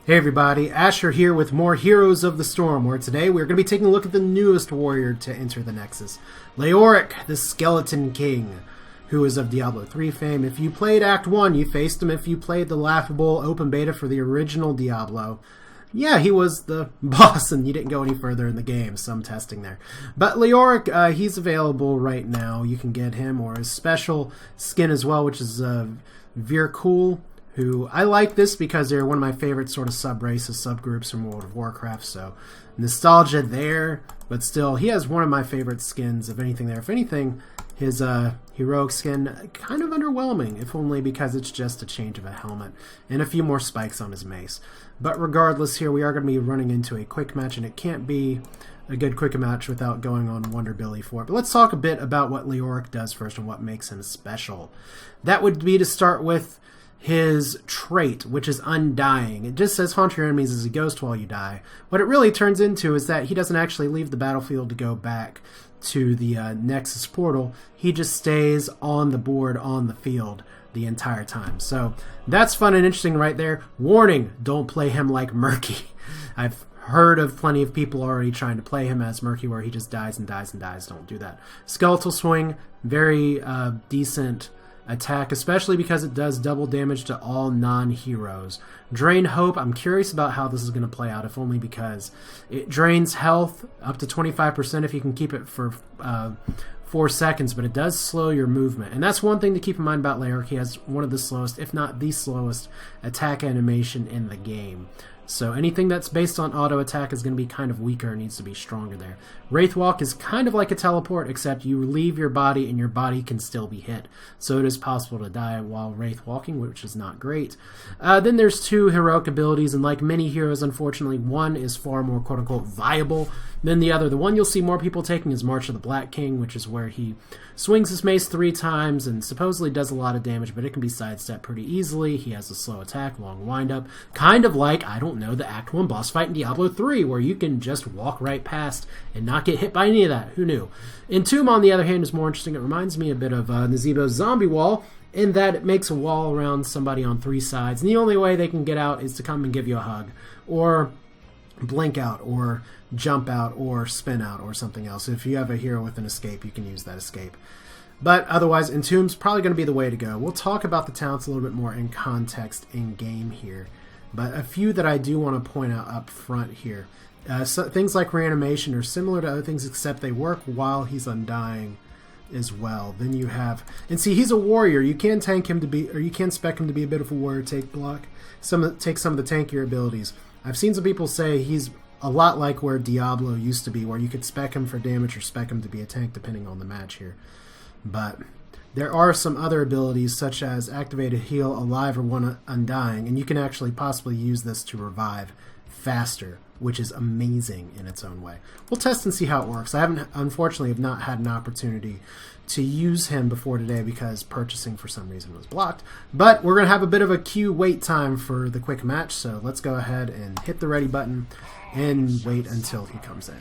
Hey everybody, Asher here with more Heroes of the Storm, where today we're going to be taking a look at the newest warrior to enter the Nexus, Leoric the Skeleton King, who is of Diablo 3 fame. If you played Act 1, you faced him. If you played the laughable open beta for the original Diablo, yeah, he was the boss and you didn't go any further in the game, some testing there. But Leoric, he's available right now. You can get him or his special skin as well, which is Virkul, who I like this because they're one of my favorite sort of sub-races, subgroups from World of Warcraft, so nostalgia there, but still, he has one of my favorite skins of anything there. If anything, his heroic skin, kind of underwhelming, if only because it's just a change of a helmet and a few more spikes on his mace. But regardless, here we are going to be running into a quick match, and it can't be a good quick match without going on Wonder Billy for it. But let's talk a bit about what Leoric does first and what makes him special. That would be to start with his trait, which is Undying. It just says haunt your enemies as a ghost while you die. What it really turns into is that he doesn't actually leave the battlefield to go back to the Nexus portal. He just stays on the board, on the field, the entire time. So that's fun and interesting right there. Warning, don't play him like Murky. I've heard of plenty of people already trying to play him as Murky, where he just dies and dies and dies. Don't do that. Skeletal Swing, very decent attack, especially because it does double damage to all non-heroes. Drain Hope, I'm curious about how this is going to play out, if only because it drains health up to 25% if you can keep it for 4 seconds, but it does slow your movement. And that's one thing to keep in mind about Leoric. He has one of the slowest, if not the slowest, attack animation in the game. So anything that's based on auto attack is going to be kind of weaker and needs to be stronger there. Wraith Walk is kind of like a teleport, except you leave your body and your body can still be hit. So it is possible to die while Wraith Walking, which is not great. Then there's two heroic abilities, and like many heroes, unfortunately, one is far more quote-unquote viable than the other. The one you'll see more people taking is March of the Black King, which is where he swings his mace 3 times and supposedly does a lot of damage, but it can be sidestepped pretty easily. He has a slow attack, long windup, kind of like, I don't know, the Act 1 boss fight in Diablo 3, where you can just walk right past and not get hit by any of that. Who knew? Entomb, on the other hand, is more interesting. It reminds me a bit of Nazebo's zombie wall, in that it makes a wall around somebody on 3 sides, and the only way they can get out is to come and give you a hug, or blink out, or jump out, or spin out, or something else. If you have a hero with an escape, you can use that escape. But otherwise, Entomb's probably going to be the way to go. We'll talk about the talents a little bit more in context in-game here. But a few that I do want to point out up front here. So things like Reanimation are similar to other things, except they work while he's Undying as well. Then you have... And see, he's a warrior. You can tank him to be... Or you can spec him to be a bit of a warrior, take block. Take some of the tankier abilities. I've seen some people say he's a lot like where Diablo used to be, where you could spec him for damage or spec him to be a tank, depending on the match here. But there are some other abilities, such as Activated Heal, Alive, or One Undying, and you can actually possibly use this to revive faster, which is amazing in its own way. We'll test and see how it works. I unfortunately have not had an opportunity to use him before today because purchasing for some reason was blocked. But we're going to have a bit of a queue wait time for the quick match, so let's go ahead and hit the ready button and wait until he comes in.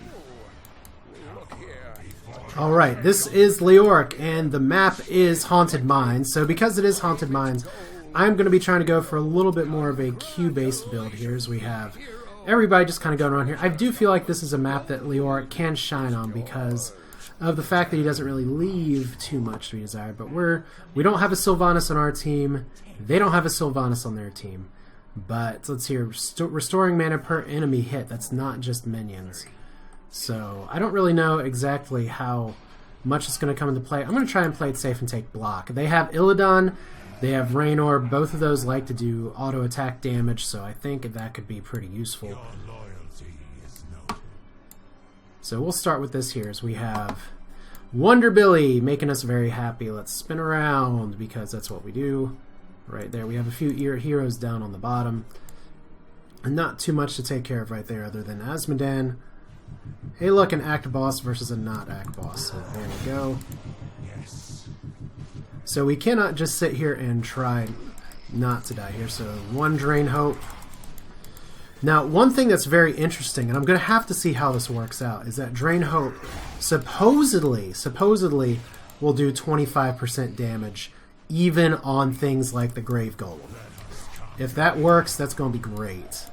Alright, this is Leoric, and the map is Haunted Mines. So because it is Haunted Mines, I'm going to be trying to go for a little bit more of a queue-based build here, as we have everybody just kind of going around here. I do feel like this is a map that Leoric can shine on because of the fact that he doesn't really leave too much to be desired. But we don't have a Sylvanas on our team. They don't have a Sylvanas on their team. But let's hear restoring mana per enemy hit. That's not just minions. So I don't really know exactly how much it's going to come into play. I'm going to try and play it safe and take block. They have Illidan, they have Raynor. Both of those like to do auto attack damage, so I think that could be pretty useful. So we'll start with this here, as we have Wonder Billy making us very happy. Let's spin around because that's what we do. Right there, we have a few heroes down on the bottom. And not too much to take care of right there other than Asmodan. Hey look, an act boss versus a not act boss. So there we go. So we cannot just sit here and try not to die here. So 1 Drain Hope. Now, one thing that's very interesting, and I'm going to have to see how this works out, is that Drain Hope supposedly will do 25% damage even on things like the Grave Golem. If that works, that's going to be great.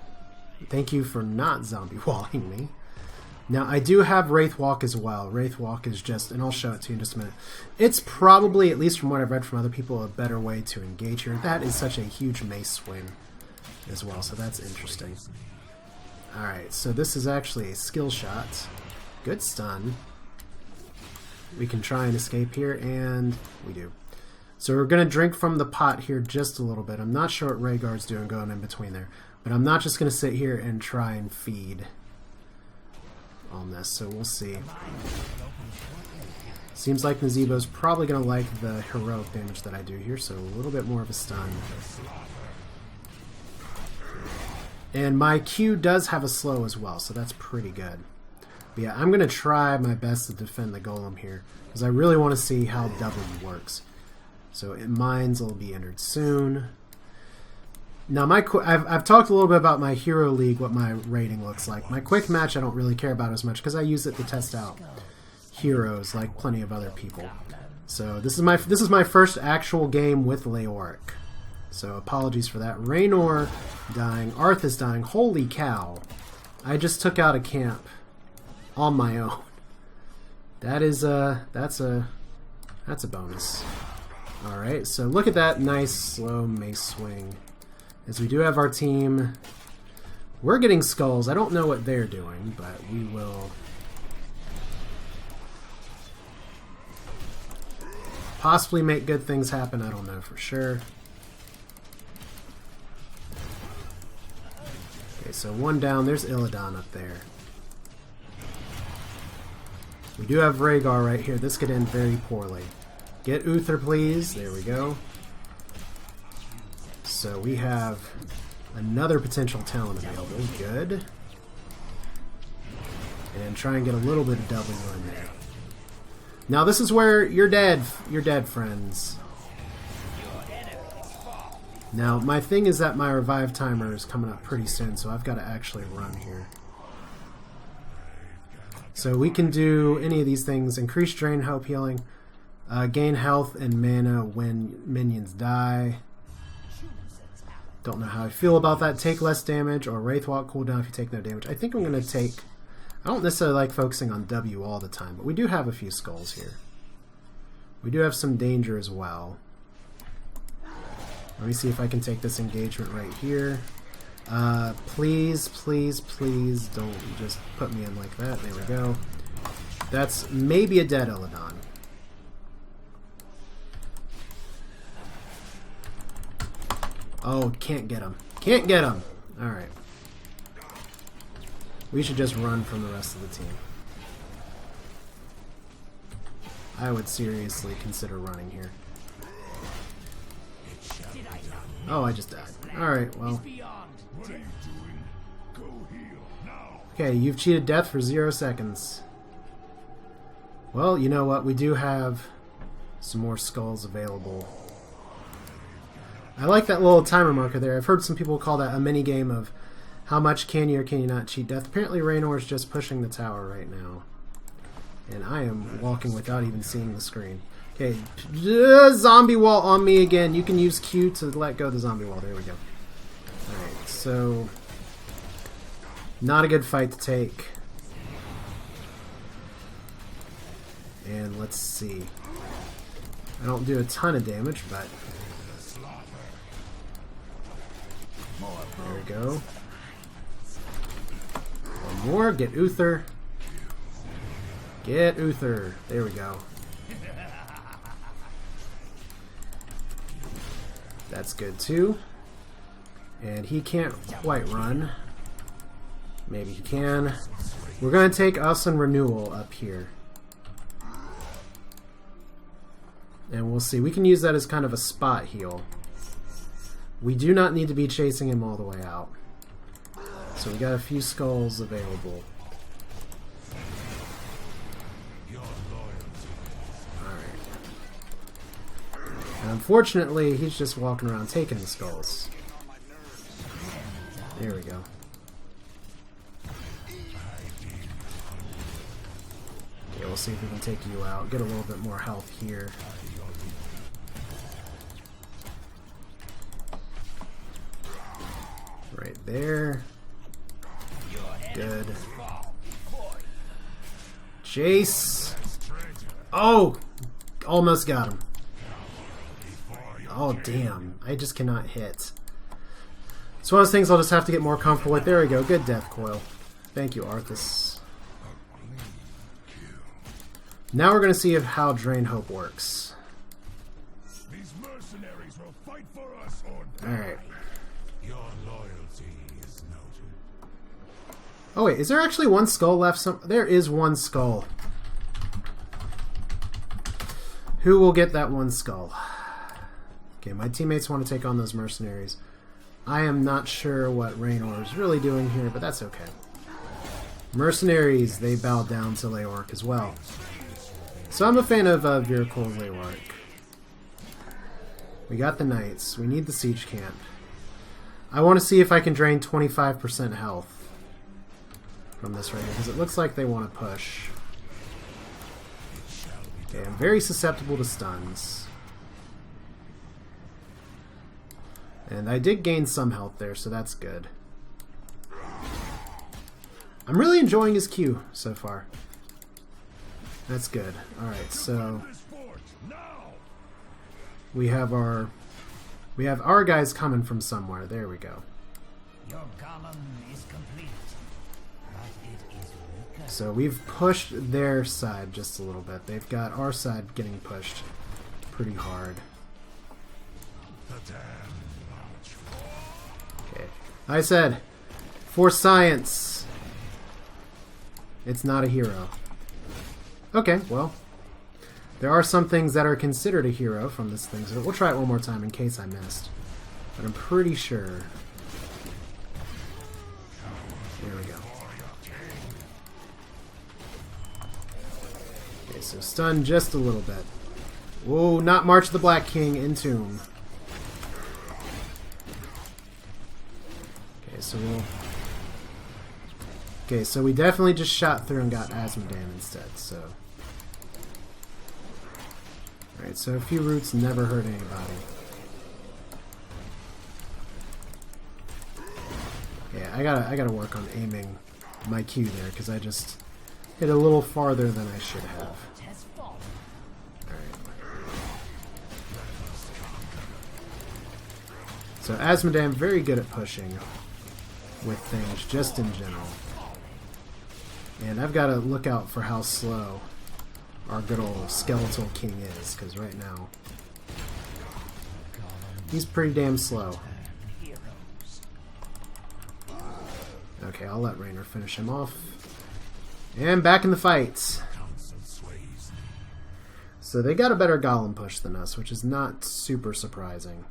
Thank you for not zombie walling me. Now, I do have Wraith Walk as well. Wraith Walk is just, and I'll show it to you in just a minute. It's probably, at least from what I've read from other people, a better way to engage here. That is such a huge mace swing as well, so that's interesting. Alright, so this is actually a skill shot. Good stun. We can try and escape here, and we do. So we're going to drink from the pot here just a little bit. I'm not sure what Rhaegar's doing going in between there, but I'm not just going to sit here and try and feed on this, so we'll see. Seems like Nazeebo's probably going to like the heroic damage that I do here, so a little bit more of a stun. And my Q does have a slow as well, so that's pretty good. But yeah, I'm going to try my best to defend the golem here, because I really want to see how W works. So mines will be entered soon. Now, I've talked a little bit about my Hero League, what my rating looks like. My quick match I don't really care about as much because I use it to test out heroes like plenty of other people. So this is my first actual game with Leoric. So apologies for that. Raynor dying, Arthas dying. Holy cow! I just took out a camp on my own. That is that's a bonus. All right, so look at that nice slow mace swing. As we do have our team, we're getting skulls. I don't know what they're doing, but we will possibly make good things happen. I don't know for sure. Okay, so one down. There's Illidan up there. We do have Rhaegar right here. This could end very poorly. Get Uther, please. There we go. So we have another potential talent available. Good. And try and get a little bit of W in there. Now this is where you're dead. You're dead, friends. Now my thing is that my revive timer is coming up pretty soon, so I've got to actually run here. So we can do any of these things. Increase drain, help healing. Gain health and mana when minions die. Don't know how I feel about that. Take less damage or Wraith Walk cooldown if you take no damage. I think I'm going to take... I don't necessarily like focusing on W all the time, but we do have a few skulls here. We do have some danger as well. Let me see if I can take this engagement right here. Please, please, please don't just put me in like that. There we go. That's maybe a dead Illidan. Oh, can't get him. Can't get him! Alright. We should just run from the rest of the team. I would seriously consider running here. Oh, I just died. Alright, well. Okay, you've cheated death for 0 seconds. Well, you know what? We do have some more skulls available. I like that little timer marker there. I've heard some people call that a mini game of how much can you or can you not cheat death. Apparently Raynor is just pushing the tower right now. And I am walking without even seeing the screen. Okay, zombie wall on me again. You can use Q to let go of the zombie wall. There we go. Alright, so... not a good fight to take. And let's see. I don't do a ton of damage, but... there we go. One more. Get Uther. Get Uther. There we go. That's good too. And he can't quite run. Maybe he can. We're going to take us and Renewal up here. And we'll see. We can use that as kind of a spot heal. We do not need to be chasing him all the way out. So we got a few skulls available. Alright. And unfortunately, he's just walking around taking the skulls. There we go. Okay, we'll see if we can take you out. Get a little bit more health here. Right there. Good. Chase. Oh! Almost got him. Oh, damn. I just cannot hit. It's one of those things I'll just have to get more comfortable with. There we go. Good death coil. Thank you, Arthas. Now we're going to see how Drain Hope works. These mercenaries will fight for us or Alright. your loyalty is noted. Oh wait, is there actually one skull left? There is one skull. Who will get that one skull? Okay, my teammates want to take on those mercenaries. I am not sure what Raynor is really doing here, but that's okay. Mercenaries, they bow down to Leoric as well. So I'm a fan of Viracle's Leoric. We got the knights. We need the siege camp. I want to see if I can drain 25% health from this right here, because it looks like they want to push. Okay, I'm very susceptible to stuns. And I did gain some health there, so that's good. I'm really enjoying his Q so far. That's good. Alright, so we have our guys coming from somewhere. There we go. Your column is complete, but it is weaker. So we've pushed their side just a little bit. They've got our side getting pushed pretty hard. Okay. I said, for science, it's not a hero. Okay, well, there are some things that are considered a hero from this thing, so we'll try it one more time in case I missed. But I'm pretty sure. There we go. Okay, so stun just a little bit. Whoa, not March of the Black King, Entomb. Okay, so we'll... Okay, so we definitely just shot through and got Asmodan instead, so... Alright, so a few roots never hurt anybody. Yeah, I gotta work on aiming my Q there, because I just hit a little farther than I should have. Alright. So Asmodan, very good at pushing with things, just in general. And I've got to look out for how slow our good old Skeletal King is, because right now he's pretty damn slow. Okay, I'll let Raynor finish him off. And back in the fight. So they got a better Golem push than us, which is not super surprising.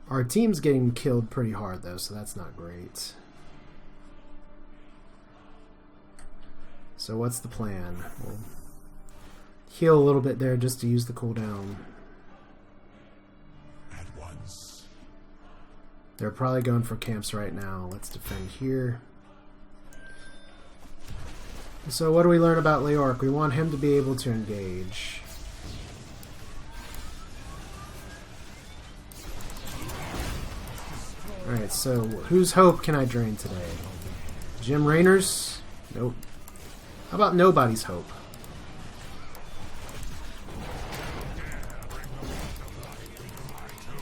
Our team's getting killed pretty hard though, so that's not great. So what's the plan? We'll heal a little bit there just to use the cooldown. At once. They're probably going for camps right now. Let's defend here. So what do we learn about Leoric? We want him to be able to engage. Alright, so whose hope can I drain today? Jim Raynor's? Nope. How about nobody's hope?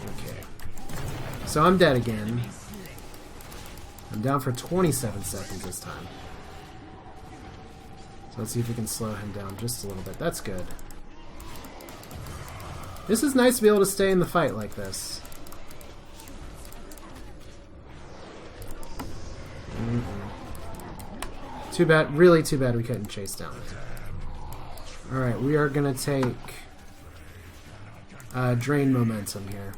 Okay. So I'm dead again. I'm down for 27 seconds this time. So let's see if we can slow him down just a little bit. That's good. This is nice to be able to stay in the fight like this. Too bad, really too bad we couldn't chase down. Alright, we are going to take drain momentum here.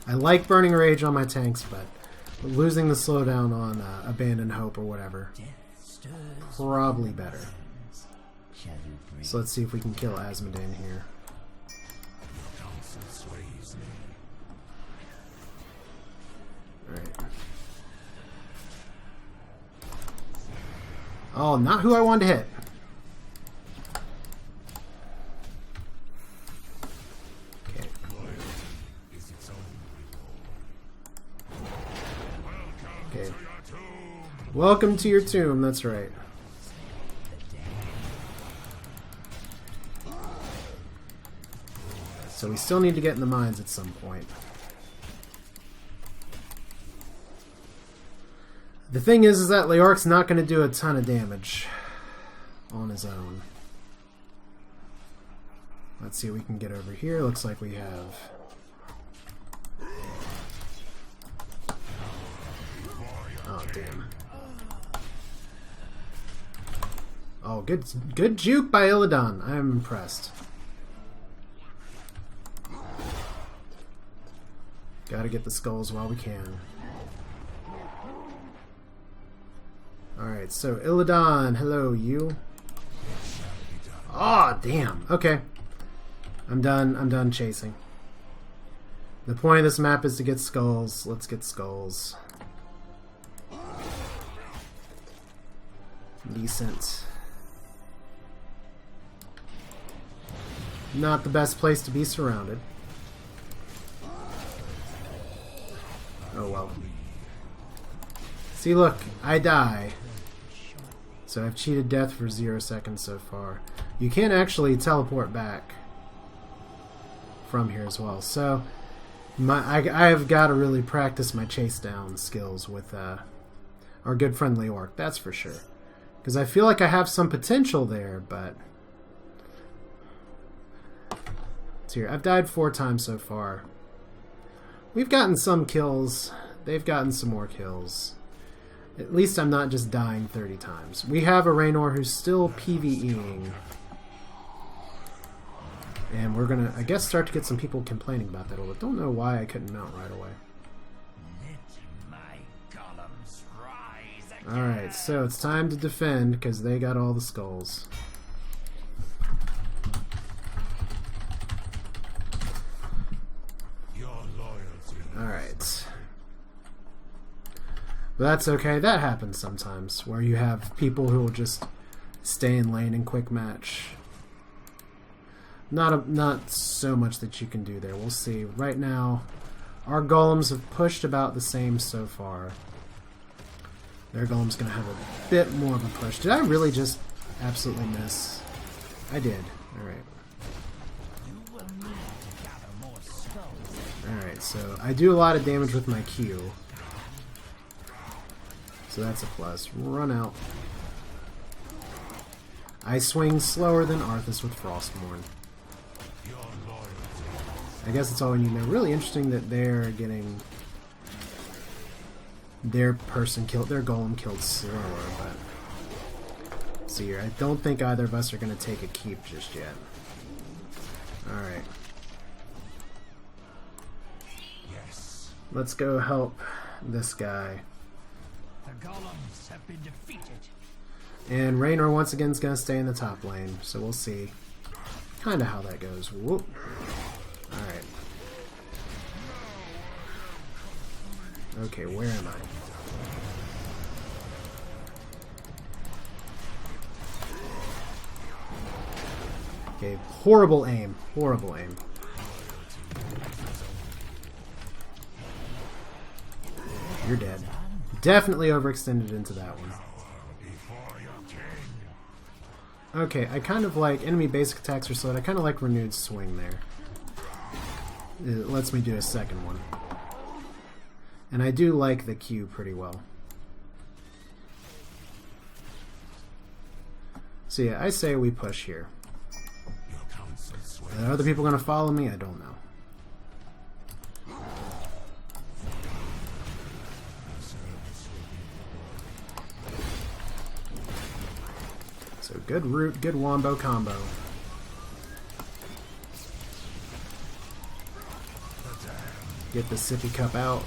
I like Burning Rage on my tanks, but losing the slowdown on Abandon Hope or whatever, probably better. So let's see if we can kill Asmodan here. Alright. Oh, not who I wanted to hit. Okay. Okay. Welcome to your tomb, that's right. So we still need to get in the mines at some point. The thing is that Leoric's not going to do a ton of damage on his own. Let's see if we can get over here. Looks like we have... Oh, damn. Oh, good juke by Illidan. I'm impressed. Gotta get the skulls while we can. Alright, so Illidan, hello, you. Aw, damn. Okay. I'm done chasing. The point of this map is to get skulls. Let's get skulls. Decent. Not the best place to be surrounded. Oh well. See, look, I die. So I've cheated death for 0 seconds so far. You can actually teleport back from here as well. So I have got to really practice my chase down skills with our good friend Leoric, that's for sure. Because I feel like I have some potential there, but... It's here. I've died 4 times so far. We've gotten some kills. They've gotten some more kills. At least I'm not just dying 30 times. We have a Raynor who's still PvEing. And we're gonna, I guess, start to get some people complaining about that a little bit. Don't know why I couldn't mount right away. Alright, so it's time to defend because they got all the skulls. Alright. But that's okay. That happens sometimes, where you have people who will just stay in lane and quick match. Not so much that you can do there. We'll see. Right now, our golems have pushed about the same so far. Their golem's going to have a bit more of a push. Did I really just absolutely miss? I did. Alright. Alright, so I do a lot of damage with my Q. So that's a plus. Run out. I swing slower than Arthas with Frostmourne. I guess that's all we need to know. Really interesting that they're getting their person killed, their golem killed slower, but see here, I don't think either of us are going to take a keep just yet. Alright. Yes. Let's go help this guy. The golems have been defeated. And Raynor once again is going to stay in the top lane, so we'll see kind of how that goes. Whoop. Alright. Okay, where am I? Okay, horrible aim. Horrible aim. You're dead. Definitely overextended into that one. Okay, I kind of like enemy basic attacks are slowed. I kind of like renewed swing there. It lets me do a second one. And I do like the Q pretty well. So yeah, I say we push here. Are other people going to follow me? I don't know. So good root, good wombo combo. Get the sippy cup out.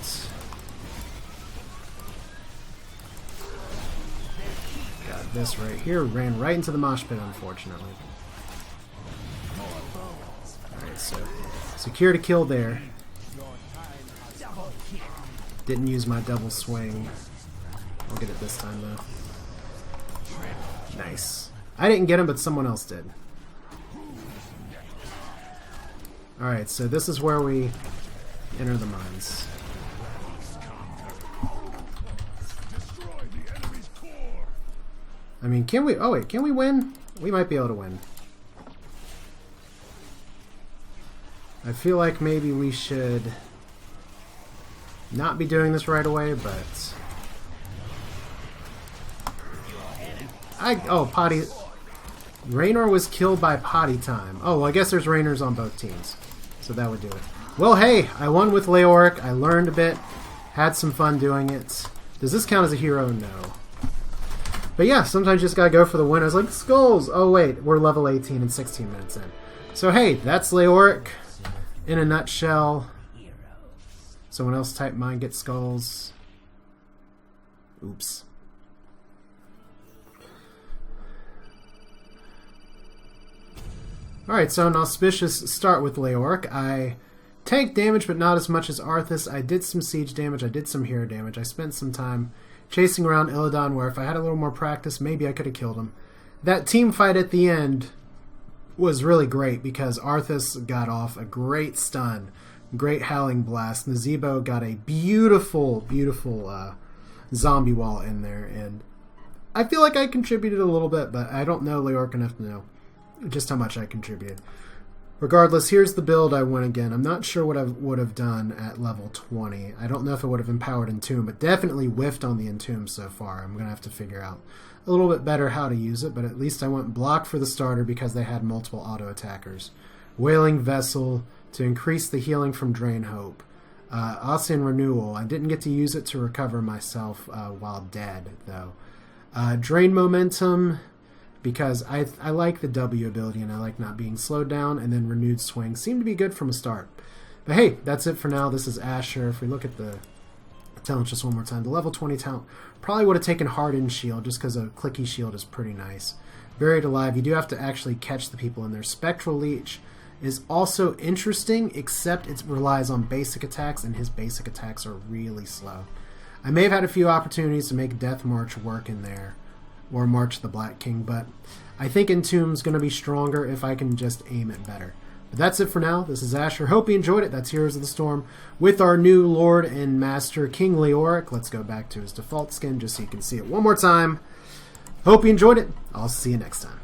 Got this right here. Ran right into the mosh pit, unfortunately. Alright, so secure to kill there. Didn't use my double swing. I'll get it this time though. Nice. I didn't get him, but someone else did. Alright, so this is where we enter the mines. I mean, can we... Oh, wait. Can we win? We might be able to win. I feel like maybe we should not be doing this right away, but... Oh, Potty... Raynor was killed by Potty Time. Oh, well, I guess there's Raynors on both teams. So that would do it. Well, hey, I won with Leoric. I learned a bit. Had some fun doing it. Does this count as a hero? No. But yeah, sometimes you just gotta go for the win. I was like, skulls! Oh wait, we're level 18 and 16 minutes in. So hey, that's Leoric in a nutshell. Someone else type mine, get skulls. Oops. Alright, so an auspicious start with Leoric. I tanked damage, but not as much as Arthas. I did some siege damage, I did some hero damage. I spent some time chasing around Illidan, where if I had a little more practice, maybe I could have killed him. That team fight at the end was really great because Arthas got off a great stun, great Howling Blast. Nazebo got a beautiful, beautiful zombie wall in there, and I feel like I contributed a little bit, but I don't know Leoric enough to know just how much I contributed. Regardless, here's the build I went again. I'm not sure what I would have done at level 20. I don't know if I would have empowered Entomb, but definitely whiffed on the Entomb so far. I'm going to have to figure out a little bit better how to use it, but at least I went block for the starter because they had multiple auto-attackers. Wailing Vessel to increase the healing from Drain Hope. Ossian Renewal. I didn't get to use it to recover myself while dead, though. Drain Momentum, because I like the W ability and I like not being slowed down, and then Renewed Swing seemed to be good from a start. But hey, that's it for now. This is Asher. If we look at the talent just one more time, the level 20 talent probably would have taken Hardened Shield just because a clicky shield is pretty nice. Buried Alive, you do have to actually catch the people in there. Spectral Leech is also interesting, except it relies on basic attacks, and his basic attacks are really slow. I may have had a few opportunities to make Death March work in there, or March the Black King, but I think Entomb's going to be stronger if I can just aim it better. But that's it for now. This is Asher. Hope you enjoyed it. That's Heroes of the Storm with our new Lord and Master, King Leoric. Let's go back to his default skin just so you can see it one more time. Hope you enjoyed it. I'll see you next time.